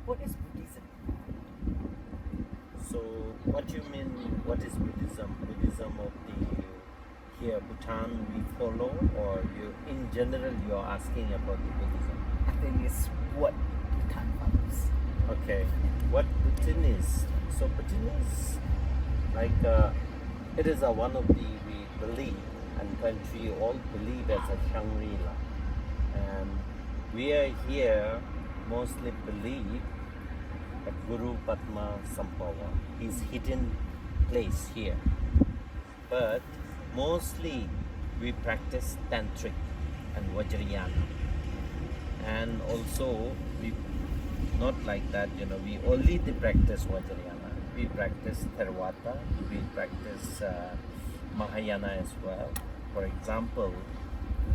What is Buddhism? So, what you mean? What is Buddhism? Buddhism of the here Bhutan we follow, or you in general you are asking about the Buddhism? I think it's what Bhutan follows. Okay, what Bhutan is? So Bhutan is like it is one of the we believe and country all believe as a Shangri-La, and we are here mostly believe that Guru Padma Sambhava, his hidden place here. But mostly we practice Tantric and Vajrayana. And also we not like that, we only practice Vajrayana. We practice Theravada, we practice Mahayana as well. For example,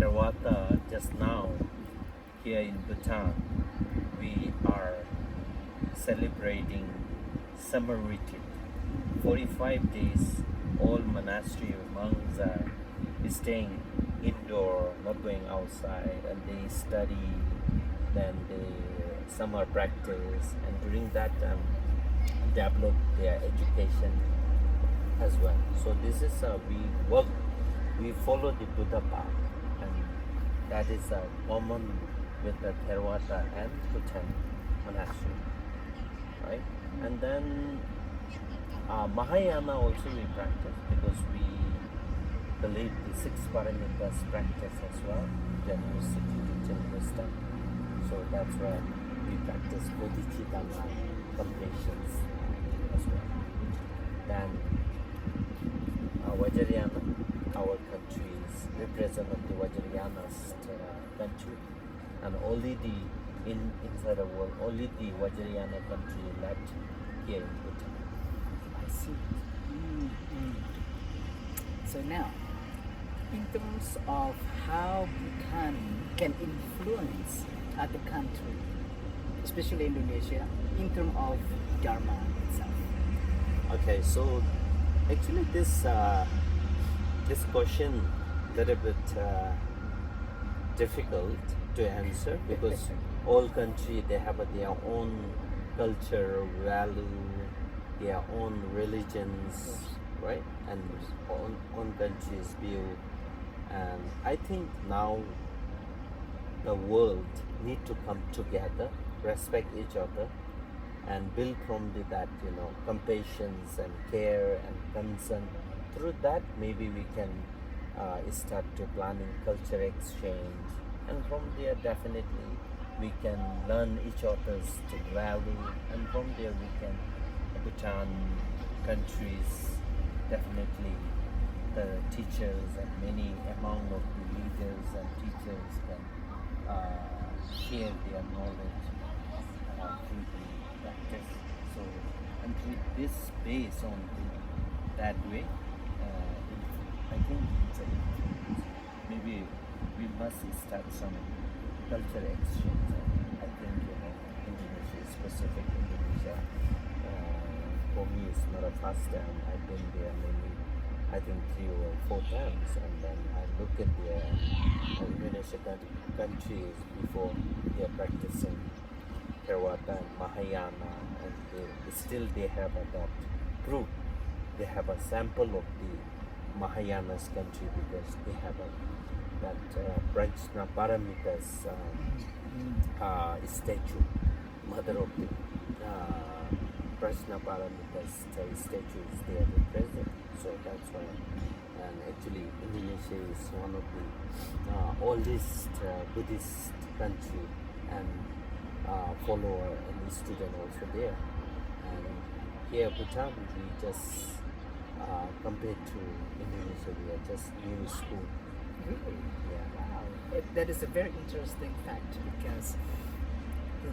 Theravada just now here in Bhutan, we are celebrating summer retreat. 45 days, all monastery monks are staying indoor, not going outside, and they study, then they summer practice, and during that time develop their education as well. So this is we follow the Buddha path, and that is common with the Theravada and Bhutan monastery, right? And then Mahayana also we practice because we believe the six paramitas practice as well, generosity, teaching, wisdom. So that's why we practice bodhicitta, compassion as well. Then Vajrayana, our country is represent of the Vajrayana's country, and only the inside the world, only the Vajrayana country left here in Bhutan. I see. So now, in terms of how Bhutan can influence other country, especially Indonesia, in terms of Dharma itself. Okay, so actually this question little bit difficult to answer because all country they have their own culture, value, their own religions, right? And own countries view. And I think now the world need to come together, respect each other, and build from that compassion and care and concern. Through that, maybe we can start to planning culture exchange, and from there definitely we can learn each other's to value, and from there we can Bhutan countries definitely the teachers and many among of the leaders and teachers can share their knowledge through the practice. So, and through this based on that way, I think maybe we must start some culture exchange. I think Indonesia, specific Indonesia, for me it's not a first time. I've been there maybe I think 3 or 4 times, and then I look at their Indonesia countries before they are practicing Theravada and Mahayana, and they have that proof. They have a sample of the Mahayana's country because they have that Prajna Paramita's statue, mother of the Prajna Paramita's statue is there present. So that's why, and actually Indonesia is one of the oldest Buddhist country, and follower and student also there. And here Bhutan, we just compared to Indonesia, we are just new school. Really? Yeah. Wow. That is a very interesting fact because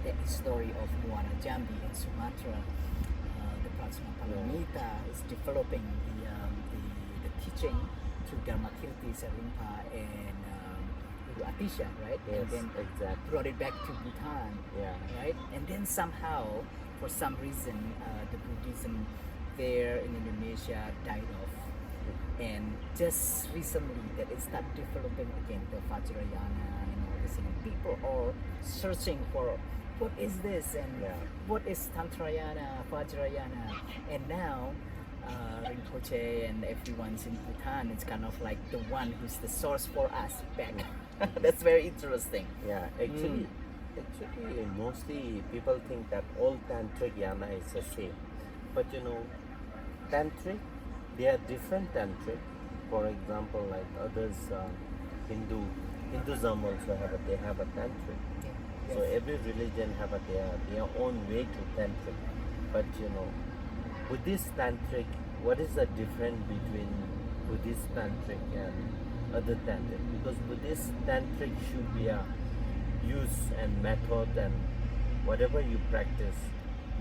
the story of Muara Jambi in Sumatra, the Prajna Paramita is developing the teaching through Dharma Kirti Sarimpa and Guru Atisha, right? Yes, and then exactly. brought it back to Bhutan, Yeah. right? And then somehow, for some reason, the Buddhism there in Indonesia died off. And just recently that it started developing again, the Vajrayana and all this, and people are searching for what is this and Yeah. what is Tantrayana, Vajrayana, and now Rinpoche and everyone's in Bhutan. It's kind of like the one who's the source for us back. That's very interesting. Yeah, actually, mostly people think that all tantric yana is the same, but you know, tantric, they are different tantric. For example, like others, Hinduism also they have a tantric. Yeah. So every religion have their own way to tantric. But you know, Buddhist tantric, what is the difference between Buddhist tantric and other tantric? Because Buddhist tantric should be a use and method, and whatever you practice,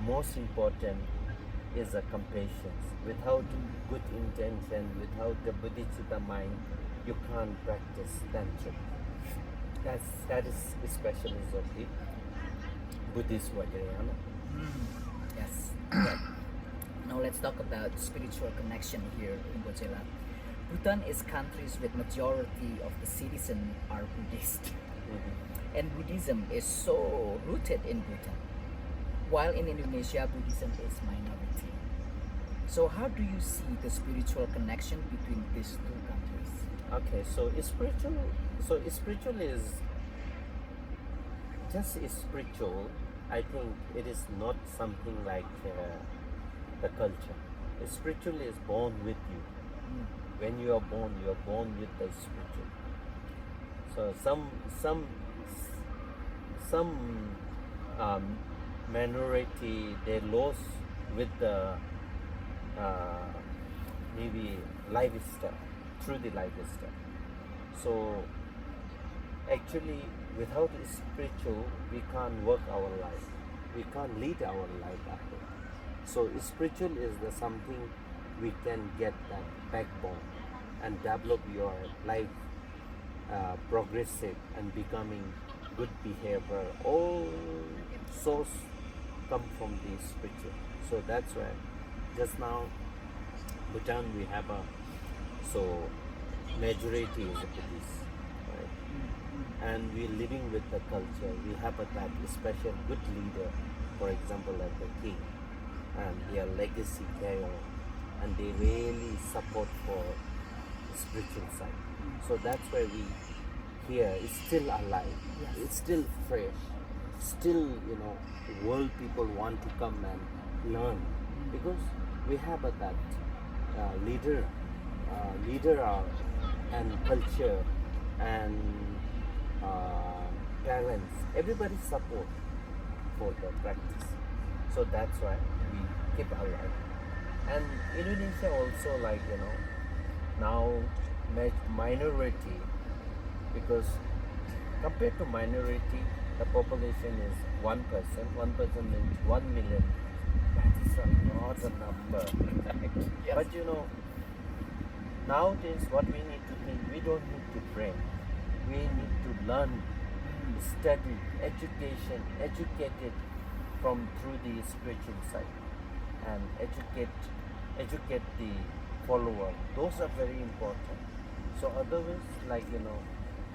most important is a compassion. Without good intention, without the bodhicitta mind, you can't practice tantric. That is especially of the Buddhist Vajrayana. Yes. Right. Now let's talk about spiritual connection here in Bojela. Bhutan is countries with majority of the citizens are Buddhist. And Buddhism is so rooted in Bhutan. While in Indonesia, Buddhism is minority. So how do you see the spiritual connection between these two countries? Okay, so spiritual is just spiritual. I think it is not something like the culture. Spiritual is born with you. When you are born with the spiritual. So some minority they lost with the maybe lifestyle, through the lifestyle. So actually without spiritual we can't work our life, we can't lead our life after. So spiritual is the something we can get that backbone and develop your life progressive and becoming good behavior. All source come from the spiritual. So that's why just now Bhutan we have a majority is a Buddhist, right? And we're living with the culture. We have that special good leader, for example like the king, and their legacy carry on, and they really support for spiritual side. So that's why we here is still alive. Yes. It's still fresh. Still, you know, world people want to come and learn because we have that leader and culture and parents. Everybody support for the practice. So that's why we keep alive. And Indonesia also, like, you know, now minority, because compared to minority the population is 1%. 1% means 1 million. That is a lot of number. Yes. But you know, nowadays what we need to think, we don't need to pray. We need to learn, study, educated from through the spiritual side, and educate the follower. Those are very important. So otherwise, like, you know,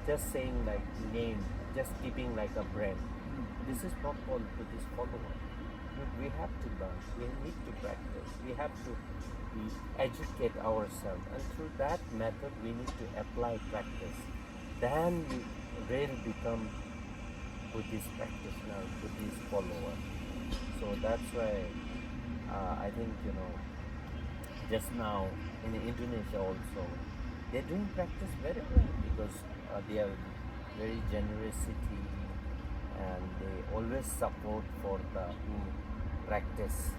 just saying like name, just keeping like a brand, this is not called Buddhist follower. We have to learn, we need to practice, we have to educate ourselves, and through that method we need to apply practice. Then we really become Buddhist practitioner, Buddhist follower. So that's why I think, you know, just now in Indonesia also, they're doing practice very well because they are very generosity, and they always support for the who practice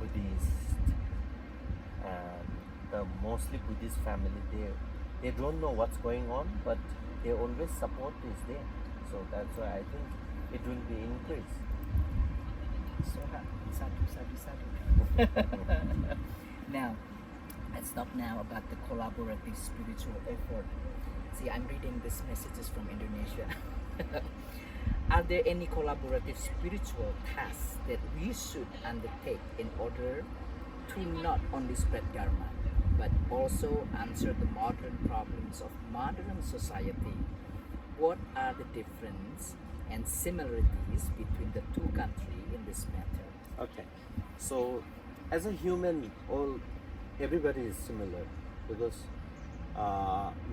Buddhist, and the mostly Buddhist family, they don't know what's going on, but they always support is there. So that's why I think it will be increased. So sadhu. Now, let's talk now about the collaborative spiritual effort. See, I'm reading these messages from Indonesia. Are there any collaborative spiritual tasks that we should undertake in order to not only spread Dharma, but also answer the modern problems of modern society? what are the difference and similarities between the two countries in this matter? Okay, so as a human, everybody is similar because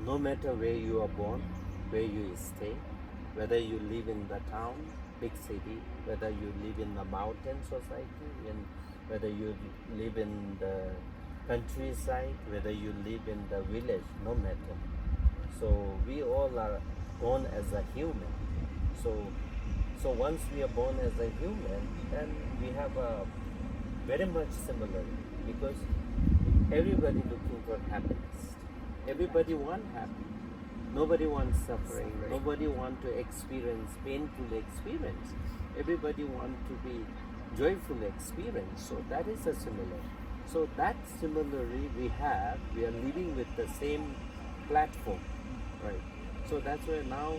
no matter where you are born, where you stay, whether you live in the town, big city, whether you live in the mountain society, and whether you live in the countryside, whether you live in the village, no matter. So we all are born as a human. So once we are born as a human, then we have a very much similar because everybody looking for happiness. Everybody want happy. Nobody wants suffering. Nobody want to experience painful experience. Everybody want to be joyful experience. So that is a similar. So that similarly we are living with the same platform, right? So that's why now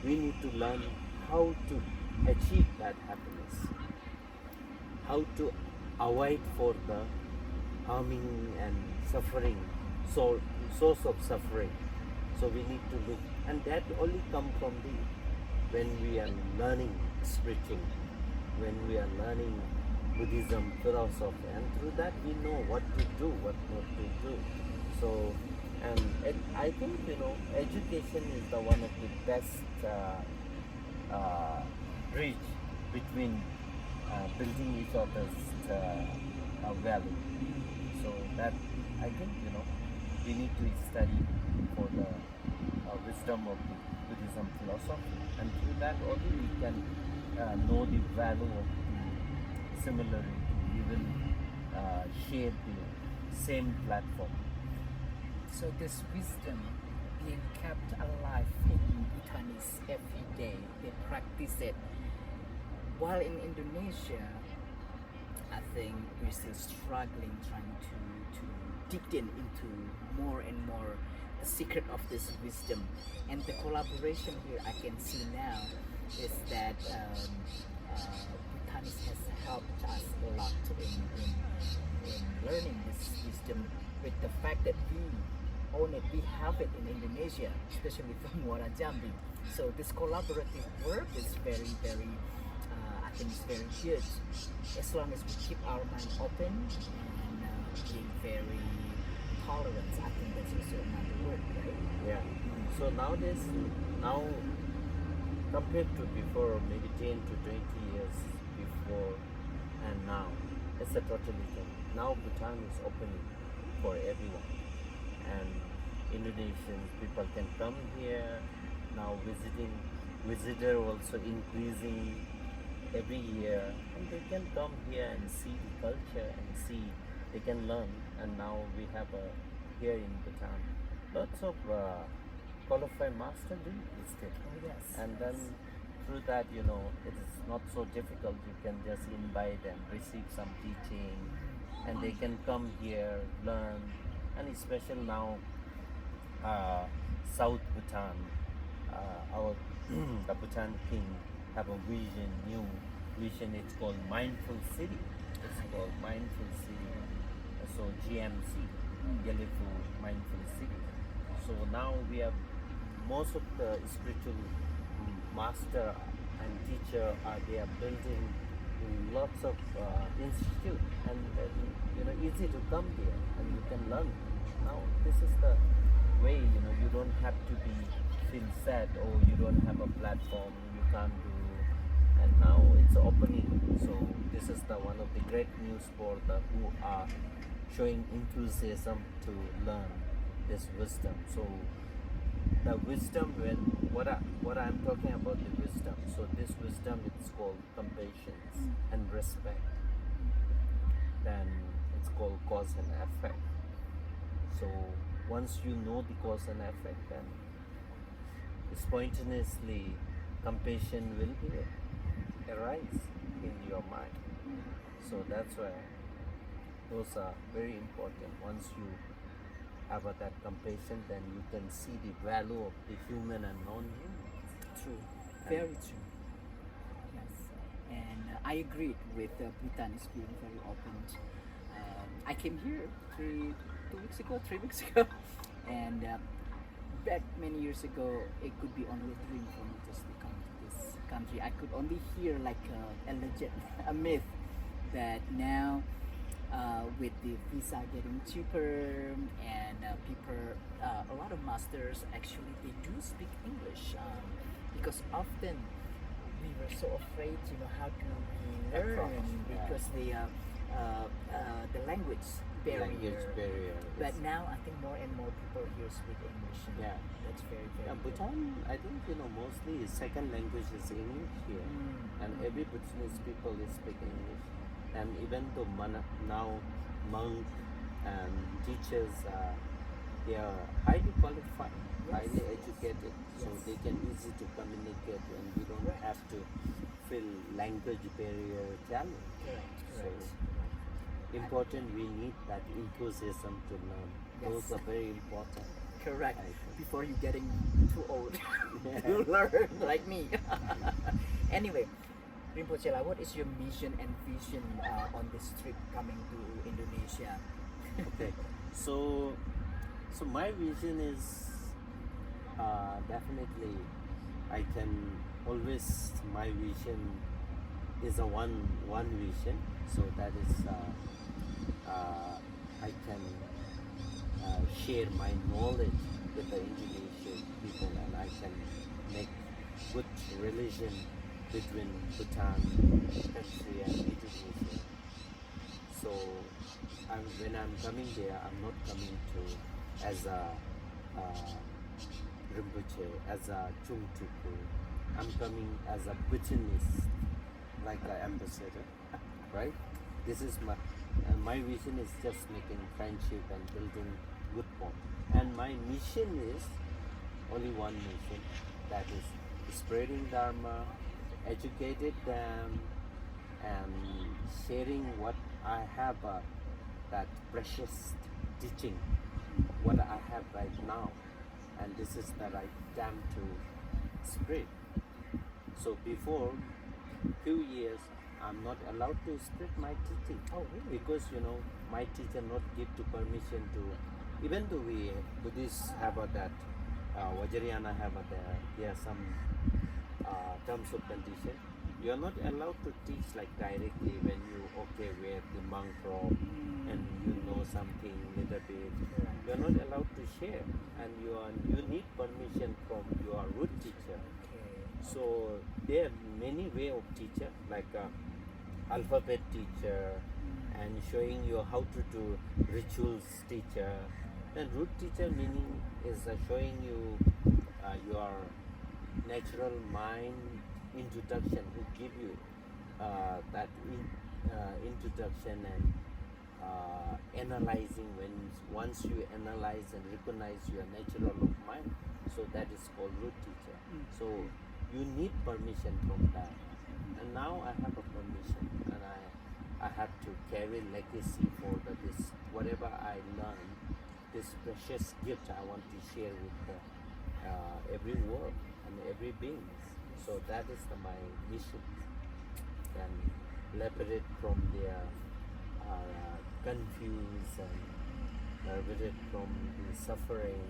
we need to learn how to achieve that happiness, how to avoid for the harming and suffering, source of suffering. So we need to look, and that only come from when we are learning spiritual, when we are learning Buddhism philosophy, and through that we know what to do, what not to do. So, and I think education is the one of the best bridge between building each other's value. So that I think we need to study for the wisdom of the Buddhism philosophy, and through that only we can know the value of the similarity. We will share the same platform. So this wisdom being kept alive in Bhutanese every day, they practice it. While in Indonesia, I think we're still struggling, trying to dig into more and more the secret of this wisdom. And the collaboration here I can see now is that Bhutanese has helped us a lot in learning this wisdom, with the fact that we own it, we have it in Indonesia, especially from Muara Jambi. So this collaborative work is very, very, I think it's very good. As long as we keep our mind open and being very tolerant, I think that's also another word, right? Yeah. So nowadays, compared to before, maybe 10 to 20 years before and now, it's a totally different. Now Bhutan is opening for everyone, and Indonesian people can come here. Now visitor also increasing every year, and they can come here and see the culture and they can learn. And now we have here in Bhutan lots of qualified master doing this thing. Oh, yes. And then through that, it is not so difficult. You can just invite them, receive some teaching, and they can come here, learn. And especially now, South Bhutan, our the Bhutan king have a vision, new vision. It's called Mindful City. It's called Mindful City. So GMC, Gelifu Mindful City. So now we have most of the spiritual master and teacher they are building lots of institute, and easy to come here and you can learn. Now this is the way, you don't have to feel sad or you don't have a platform, you can't do, and now it's opening. So this is the one of the great news for the who are showing enthusiasm to learn this wisdom. So the wisdom, what I'm talking about, the wisdom. So this wisdom is called compassion and respect. Then it's called cause and effect. So once you know the cause and effect, then spontaneously compassion will arise in your mind. So that's why those are very important. Once you have that compassion, then you can see the value of the human and non-human. True, very true. Yes, and I agreed with Bhutan is being very open. I came here 3 weeks ago, and back many years ago, it could be only a dream for me just to come to this country. I could only hear like a legend, a myth, that now with the visa getting cheaper and people, a lot of masters actually they do speak English because often we were so afraid, how to learn Across, yeah. because the language barrier. Language barrier. But now I think more and more people here speak English. And Yeah. that's very very. Yeah, good. Bhutan, I think mostly second language is English here, and every Bhutanese people is speaking English. And even though now monk and teachers they are highly qualified, highly educated, so Yes. they can easy to communicate, and we don't Correct. have to feel language barrier challenge. Correct. So Correct. important, we need that enthusiasm to learn. Yes. Those are very important. Correct. I think. Before you getting too old to learn like me. Anyway, Rinpoche, what is your mission and vision on this trip coming to Indonesia? Okay, so my vision is definitely I can always, my vision is a one vision, so that is I can share my knowledge with the Indonesian people, and I can make good relation between Bhutan country and Indonesia. So when I'm coming there, I'm not coming to as a Rinpoche, as a Chung Tulku. I'm coming as a Bhutanese, like an ambassador, right? This is my vision is just making friendship and building good bond. And my mission is only one mission, that is spreading Dharma, educated them, and sharing what I have, that precious teaching, what I have right now, and this is the right time to spread. So before few years, I'm not allowed to spread my teaching. Oh, really? Because my teacher not give to permission to, even though we Buddhists have that Vajrayana have there are some terms of condition. You are not allowed to teach like directly when you wear the monk robe and something little bit. You are not allowed to share, and you need permission from your root teacher. Okay. So there are many way of teacher, like alphabet teacher, and showing you how to do rituals teacher. And root teacher meaning is showing you your natural mind introduction, who give you that introduction and analyzing. Once you analyze and recognize your natural of mind, so that is called root teacher. So you need permission from that, and now I have a permission, and I have to carry legacy for this whatever I learned, this precious gift I want to share with every world and every being. So that is my mission, and liberate from their confused and liberate from the suffering.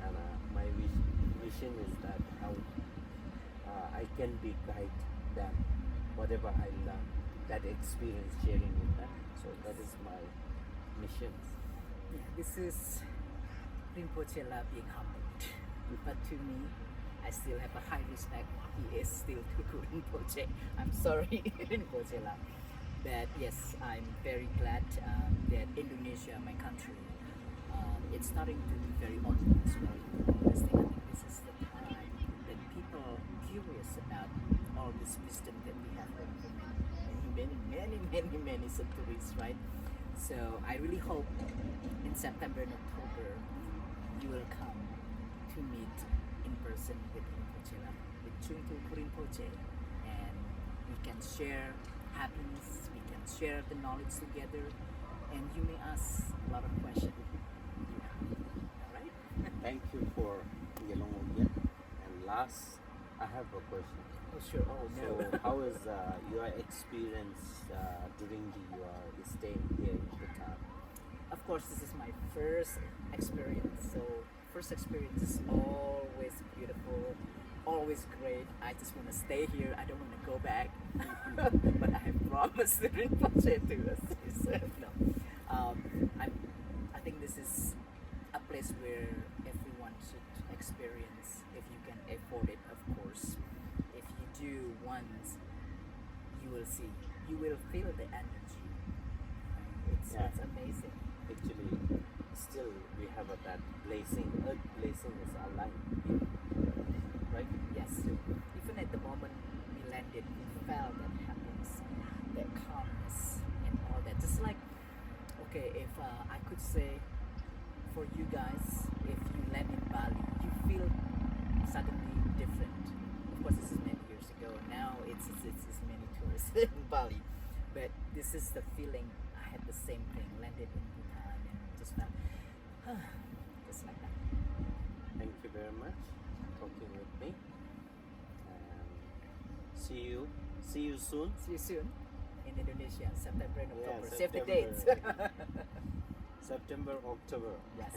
And my vision is that how I can be guide them, whatever I learn, that experience sharing with them. So that is my mission. Yeah, this is Rinpoche being humbled. But to me, I still have a high respect. He is still Tulku Rinpoche. I'm sorry, Rinpoche. But yes, I'm very glad that Indonesia, my country, it's starting to be very open as well. I think this is the time that people are curious about all this wisdom that we have learned for many centuries, right? So I really hope in September and October you will come to meet in person with Rinpoche, with Chung Tulku Rinpoche, and we can share happiness, we can share the knowledge together, and you may ask a lot of questions. Alright? Thank you for Yelong Ugyen. And last, I have a question. Oh sure, oh no. So how is your experience during your stay here in Bhutan? Of course, this is my first experience, so first experience is always beautiful, always great. I just want to stay here. I don't want to go back. But I have promised Rinpoche to us. No. I think this is a place where everyone should experience if you can afford it, of course. If you do once, you will see. You will feel the energy. It's amazing. Actually, still we have that blessing. Earth blessing is alive, right? Yes. Even at the moment we landed, we felt that happiness, that calmness, and all that. Just like, okay, if I could say, for you guys, if you land in Bali, you feel suddenly different. Of course, this is many years ago. Now it's many tourists in Bali, but this is the feeling. I had the same thing. Landed in Bhutan and just felt, just like that. Thank you very much for talking with me. See you soon. See you soon in Indonesia, September and October. Yeah, Save the September. dates. September, October. Yes.